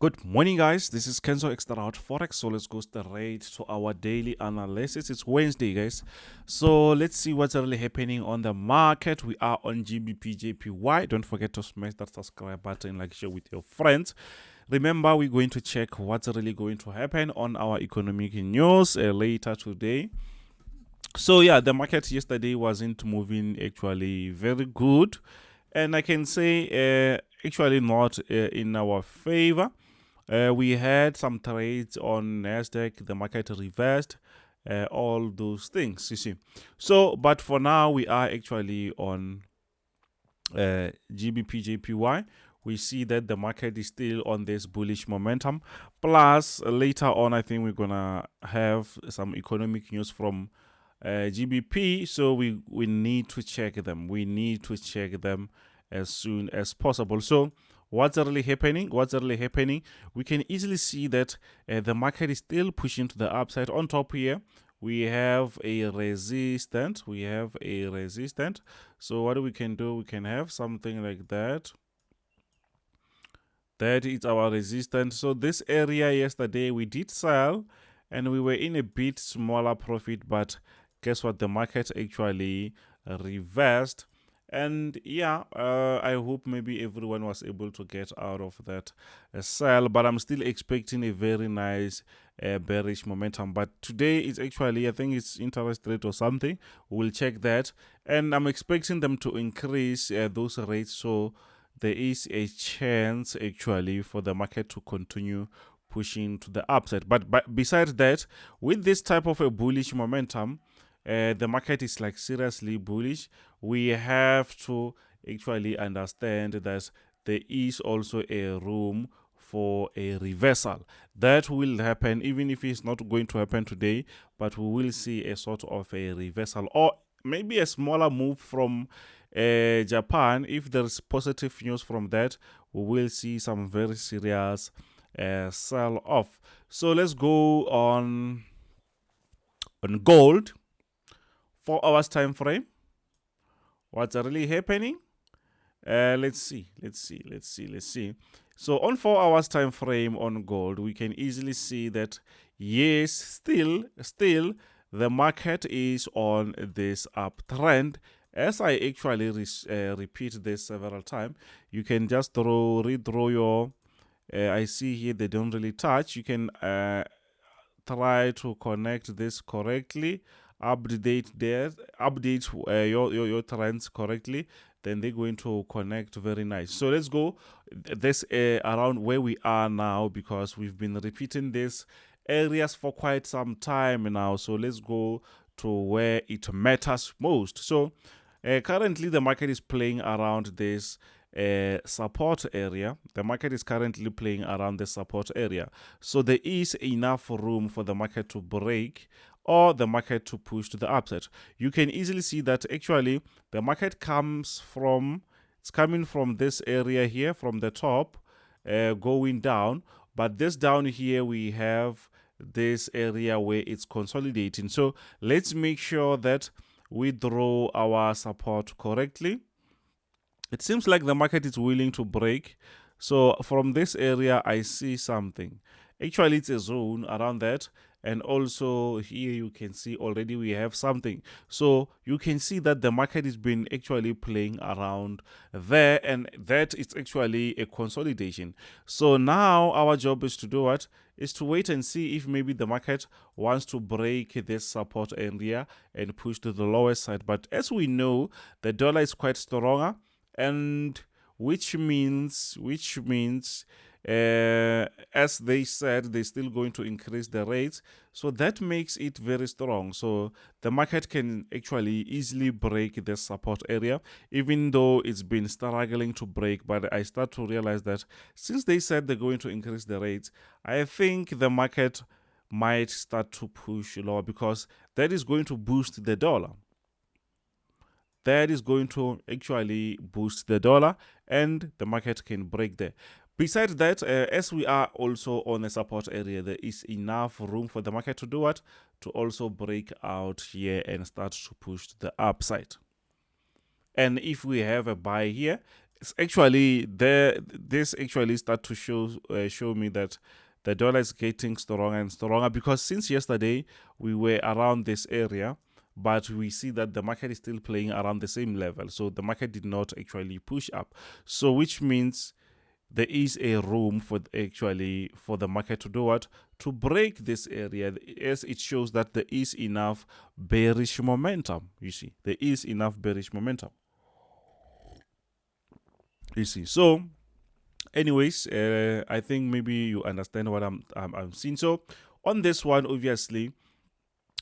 Good morning, guys. This is Kenzo Xtrahot Forex. So let's go straight to our daily analysis. It's Wednesday, guys. So let's see what's really happening on the market. We are on GBP JPY. Don't forget to smash that subscribe button, like, share with your friends. Remember, we're going to check what's really going to happen on our economic news later today. So yeah, the market yesterday wasn't moving actually very good, and I can say actually not in our favor. We had some trades on NASDAQ, the market reversed, all those things, you see. So, but for now, we are actually on GBP JPY. We see that the market is still on this bullish momentum. Plus, later on, I think we're going to have some economic news from GBP. So we need to check them. We need to check them as soon as possible. So what's really happening? We can easily see that the market is still pushing to the upside. On top here, we have a resistance. So what we can do, we can have something like that. That is our resistance. So this area yesterday we did sell and we were in a bit smaller profit, but guess what? The market actually reversed. And yeah, I hope maybe everyone was able to get out of that sell, but I'm still expecting a very nice bearish momentum. But today is actually, I think it's interest rate or something. We'll check that, and I'm expecting them to increase those rates. So there is a chance actually for the market to continue pushing to the upside. But besides that, with this type of a bullish momentum, the market is like seriously bullish. We have to actually understand that there is also a room for a reversal. That will happen even if it's not going to happen today, but we will see a sort of a reversal or maybe a smaller move from Japan. If there's positive news from that, we will see some very serious sell off. So let's go on gold. 4 hours time frame. What's really happening? Let's see. So on 4 hours time frame on gold, we can easily see that yes, still the market is on this uptrend. As I actually repeat this several times, you can just redraw your. I see here they don't really touch. You can try to connect this correctly, update your trends correctly, then they're going to connect very nice. So let's go this around where we are now, because we've been repeating this areas for quite some time now. So let's go to where it matters most. So currently the market is playing around this support area. The market is currently playing around the support area. So there is enough room for the market to break or the market to push to the upside. You can easily see that actually the market it's coming from this area here, from the top, going down. But this down here, we have this area where it's consolidating. So let's make sure that we draw our support correctly. It seems like the market is willing to break. So from this area, I see something. Actually, it's a zone around that. And also here you can see already we have something. So you can see that the market has been actually playing around there, and that is actually a consolidation. So now our job is to do what? Is to wait and see if maybe the market wants to break this support area and push to the lower side. But as we know, the dollar is quite stronger, and which means as they said, they're still going to increase the rates. So that makes it very strong. So the market can actually easily break this support area, even though it's been struggling to break. But I start to realize that since they said they're going to increase the rates, I think the market might start to push lower, because that is going to boost the dollar. That is going to actually boost the dollar, and the market can break there. Besides that, as we are also on a support area, there is enough room for the market to do what? To also break out here and start to push to the upside. And if we have a buy here, it's actually there. This actually start to show me that the dollar is getting stronger and stronger, because since yesterday we were around this area, but we see that the market is still playing around the same level. So the market did not actually push up. So which means there is a room for the market to do what? To break this area, as it shows that there is enough bearish momentum. You see, there is enough bearish momentum. You see, so anyways, I think maybe you understand what I'm seeing. So on this one, obviously,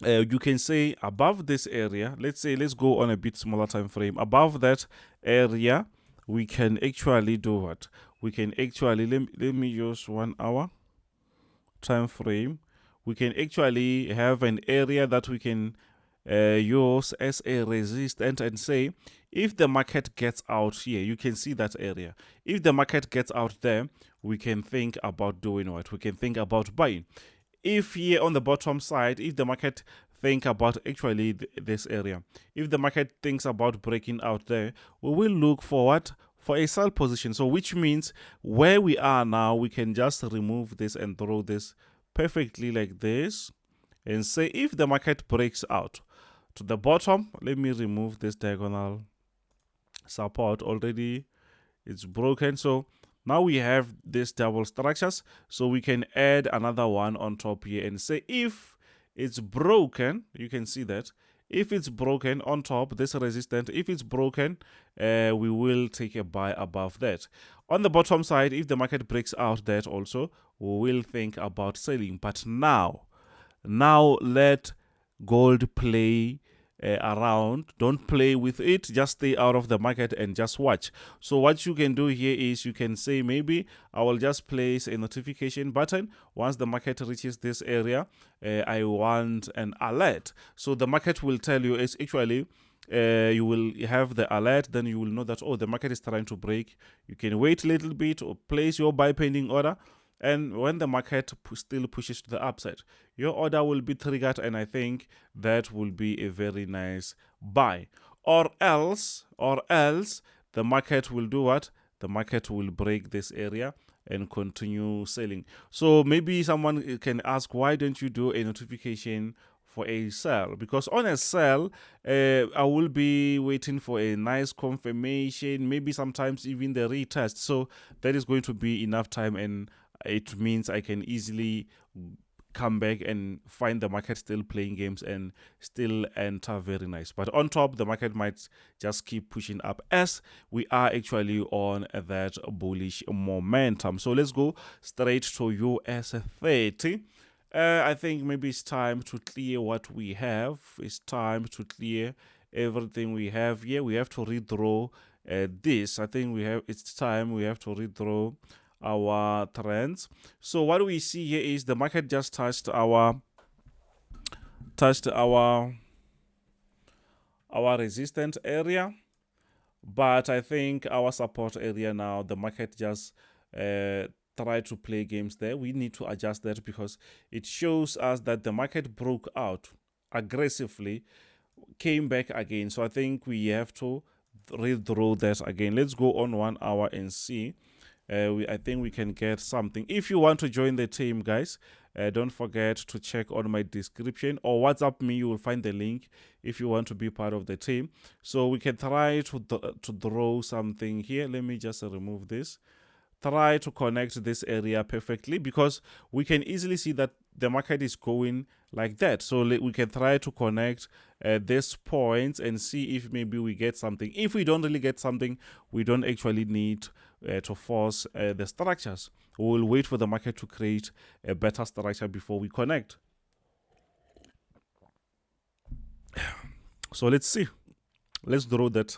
you can say above this area, let's go on a bit smaller time frame. Above that area, we can actually do what? We can actually, let me use 1 hour time frame. We can actually have an area that we can use as a resistance and say, if the market gets out here, you can see that area. If the market gets out there, we can think about doing what? We can think about buying. If here on the bottom side, if the market think about actually this area, if the market thinks about breaking out there, we will look forward for a sell position. So which means where we are now, we can just remove this and throw this perfectly like this and say, if the market breaks out to the bottom, let me remove this diagonal support. Already it's broken. So now we have these double structures, so we can add another one on top here and say, if it's broken, you can see that if it's broken on top, this resistance, if it's broken, we will take a buy above that. On the bottom side, if the market breaks out that also, we will think about selling. But now let gold play around. Don't play with it, just stay out of the market and just watch. So what you can do here is you can say, maybe I will just place a notification button once the market reaches this area. I want an alert, so the market will tell you. It's actually you will have the alert, then you will know that, oh, the market is trying to break. You can wait a little bit or place your buy pending order. And when the market still pushes to the upside, your order will be triggered, and I think that will be a very nice buy. Or else the market will do what? The market will break this area and continue selling. So maybe someone can ask, why don't you do a notification for a sell? Because on a sell, I will be waiting for a nice confirmation, maybe sometimes even the retest. So that is going to be enough time, and it means I can easily come back and find the market still playing games and still enter very nice. But on top, the market might just keep pushing up as we are actually on that bullish momentum. So let's go straight to US30. I think maybe it's time to clear what we have. It's time to clear everything we have here. We have to redraw this. I think it's time we have to redraw our trends. So what we see here is the market just touched our resistance area, but I think our support area now, the market just try to play games there. We need to adjust that because it shows us that the market broke out aggressively, came back again. So I think we have to redraw that again. Let's go on 1 hour and see. I think we can get something. If you want to join the team, guys, don't forget to check on my description or WhatsApp me. You will find the link if you want to be part of the team. So we can try to draw something here. Let me just remove this. Try to connect this area perfectly, because we can easily see that the market is going like that. So we can try to connect these points and see if maybe we get something. If we don't really get something, we don't actually need to force the structures. We will wait for the market to create a better structure before we connect. So let's see. Let's draw that.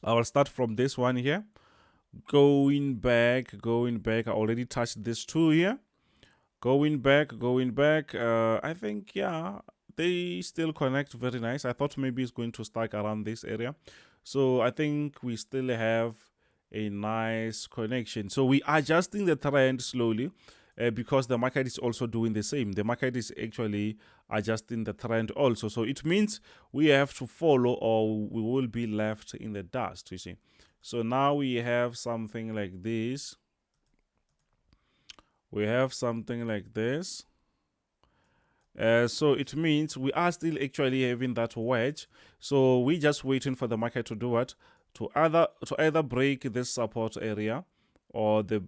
I will start from this one here. Going back. I already touched this two here. Going back. I think, yeah, they still connect very nice. I thought maybe it's going to start around this area. So I think we still have a nice connection. So we are adjusting the trend slowly because the market is also doing the same. The market is actually adjusting the trend also. So it means we have to follow or we will be left in the dust, you see. So now we have something like this. We have something like this. So it means we are still actually having that wedge. So we just waiting for the market to do what? To either break this support area or the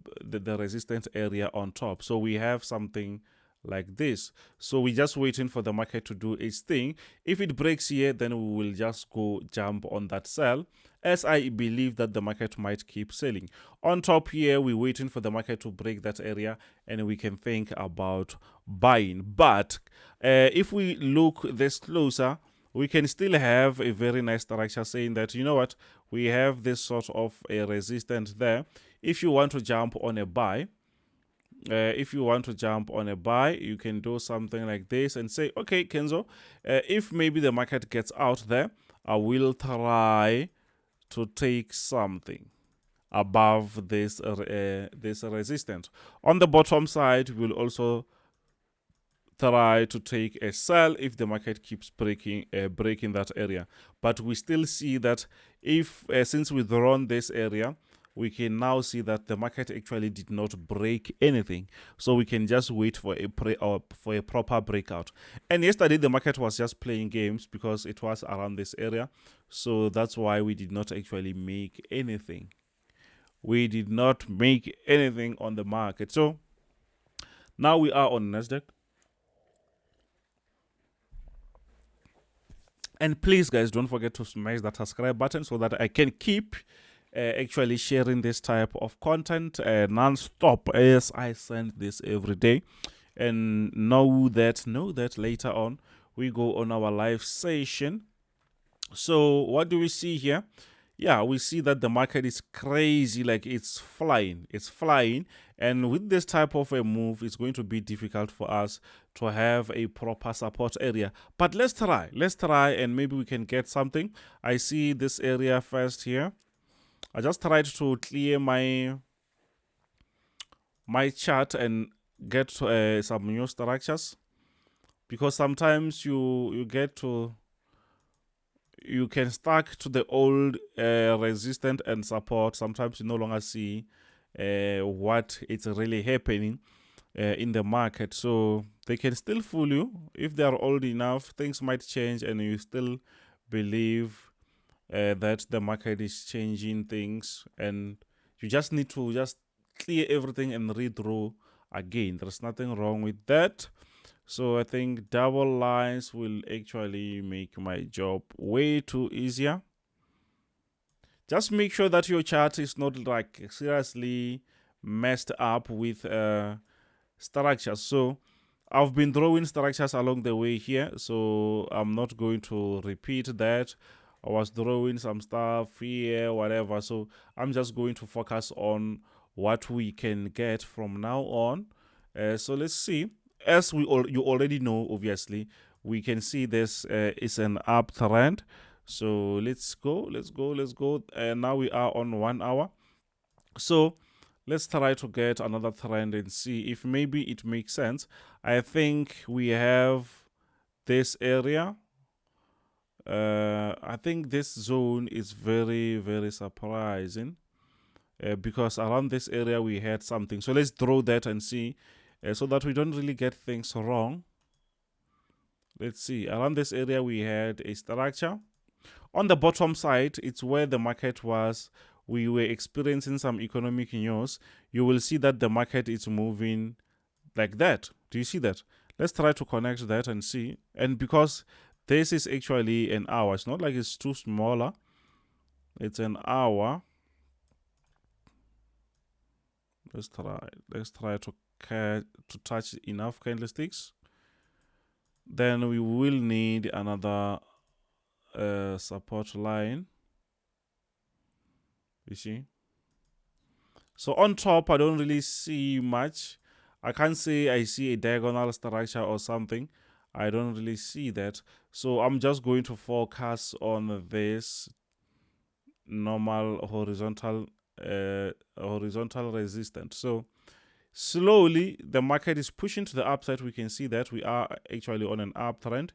resistance area on top. So we have something like this. So we just waiting for the market to do its thing. If it breaks here, then we will just go jump on that sell, as I believe that the market might keep selling. On top here, we're waiting for the market to break that area and we can think about buying. But if we look this closer, we can still have a very nice structure saying that, you know what, we have this sort of a resistance there. If you want to jump on a buy, you can do something like this and say, okay, Kenzo, if maybe the market gets out there, I will try to take something above this resistance. On the bottom side, we'll also try to take a sell if the market keeps breaking that area. But we still see that if since we've drawn this area, we can now see that the market actually did not break anything. So we can just wait for a proper breakout. And yesterday the market was just playing games because it was around this area. So that's why we did not actually make anything. We did not make anything on the market. So now we are on NASDAQ. And please, guys, don't forget to smash that subscribe button so that I can keep actually sharing this type of content non-stop as I send this every day. And know that later on we go on our live session. So what do we see here? Yeah, we see that the market is crazy, like it's flying. And with this type of a move, it's going to be difficult for us to have a proper support area. But let's try, and maybe we can get something. I see this area first here. I just tried to clear my chart and get some new structures, because sometimes you can stuck to the old resistance and support. Sometimes you no longer see what is really happening in the market. So they can still fool you. If they are old enough, things might change and you still believe that the market is changing things, and you just need to just clear everything and redraw again. There's nothing wrong with that. So I think double lines will actually make my job way too easier. Just make sure that your chart is not like seriously messed up with structures. So I've been drawing structures along the way here, so I'm not going to repeat that. I was drawing some stuff here, whatever. So I'm just going to focus on what we can get from now on. So let's see. As you already know, obviously, we can see this is an uptrend. So let's go. And now we are on 1 hour. So let's try to get another trend and see if maybe it makes sense. I think we have this area. I think this zone is very, very surprising because around this area we had something. So let's draw that and see so that we don't really get things wrong. Let's see. Around this area we had a structure. On the bottom side, it's where the market was. We were experiencing some economic news. You will see that the market is moving like that. Do you see that? Let's try to connect that and see. And because this is actually an hour, it's not like it's too smaller. It's an hour. Let's try to touch enough candlesticks. Then we will need another support line. You see? So on top, I don't really see much. I can't say I see a diagonal structure or something. I don't really see that. So I'm just going to focus on this normal horizontal resistance. So slowly the market is pushing to the upside. We can see that we are actually on an uptrend.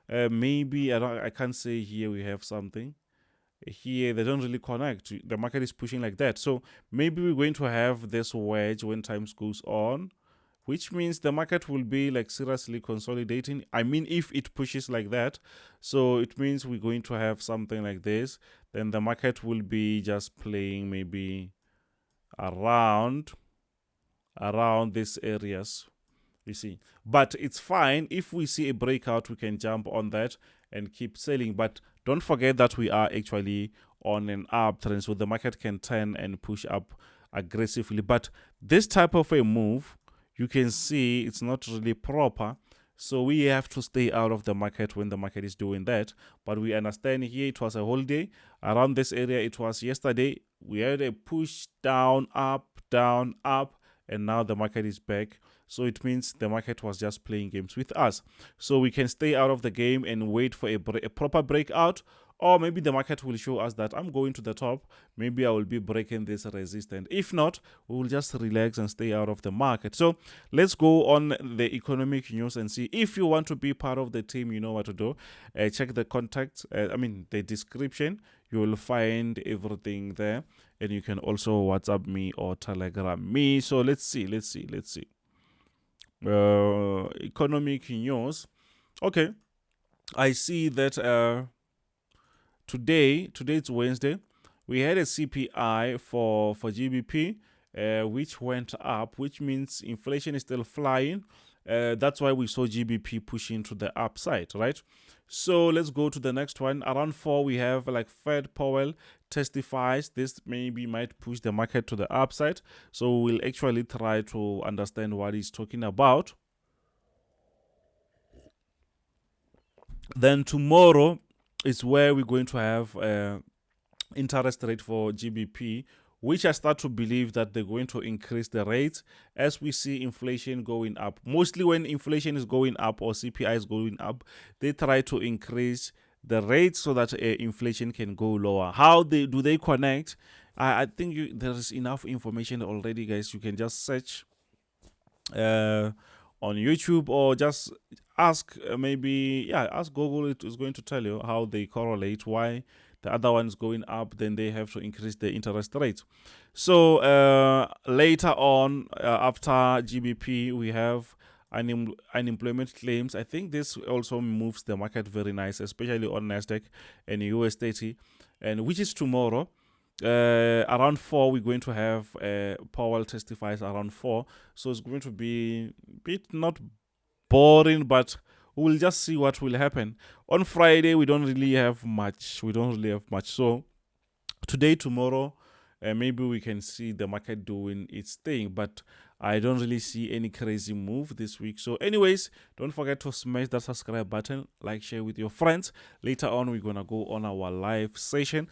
Maybe I can't say here we have something. here they don't really connect. The market is pushing like that. So maybe we're going to have this wedge when times goes on, which means the market will be like seriously consolidating. I mean, if it pushes like that, so it means we're going to have something like this. Then the market will be just playing maybe around these areas, you see. But it's fine. If we see a breakout, we can jump on that and keep selling. But don't forget that we are actually on an uptrend, so the market can turn and push up aggressively. But this type of a move, you can see it's not really proper. So we have to stay out of the market when the market is doing that. But we understand here it was a holiday. Around this area, it was yesterday. We had a push down, up, and now the market is back. So it means the market was just playing games with us. So we can stay out of the game and wait for a proper breakout. Or maybe the market will show us that I'm going to the top. Maybe I will be breaking this resistance. If not, we will just relax and stay out of the market. So let's go on the economic news and see. If you want to be part of the team, you know what to do. Check the contacts, the description. You will find everything there. And you can also WhatsApp me or Telegram me. So let's see. Economic news. Okay. I see that today it's Wednesday. We had a CPI for GBP, which went up, which means inflation is still flying. That's why we saw GBP pushing to the upside, right? So let's go to the next one. Around 4, we have like Fed Powell testifies. This maybe might push the market to the upside. So we'll actually try to understand what he's talking about. Then tomorrow is where we're going to have interest rate for GBP, which I start to believe that they're going to increase the rates as we see inflation going up. Mostly when inflation is going up or CPI is going up, they try to increase the rates so that inflation can go lower. How do they connect? I think there is enough information already, guys. You can just search on YouTube or just ask ask Google. It is going to tell you how they correlate, why the other one is going up, then they have to increase the interest rate. So later on, after GBP, we have unemployment claims. I think this also moves the market very nice, especially on NASDAQ and US30, and which is tomorrow. Around 4, we're going to have Powell testifies around 4. So it's going to be a bit not boring, but we'll just see what will happen. On Friday, we don't really have much. So today, tomorrow, maybe we can see the market doing its thing, but I don't really see any crazy move this week. So anyways, don't forget to smash that subscribe button, like, share with your friends. Later on, we're going to go on our live session.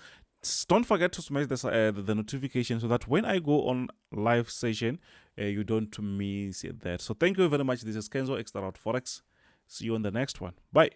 Don't forget to smash the notification so that when I go on live session, you don't miss that. So thank you very much. This is Kenzo, Xtrahot Forex. See you on the next one. Bye.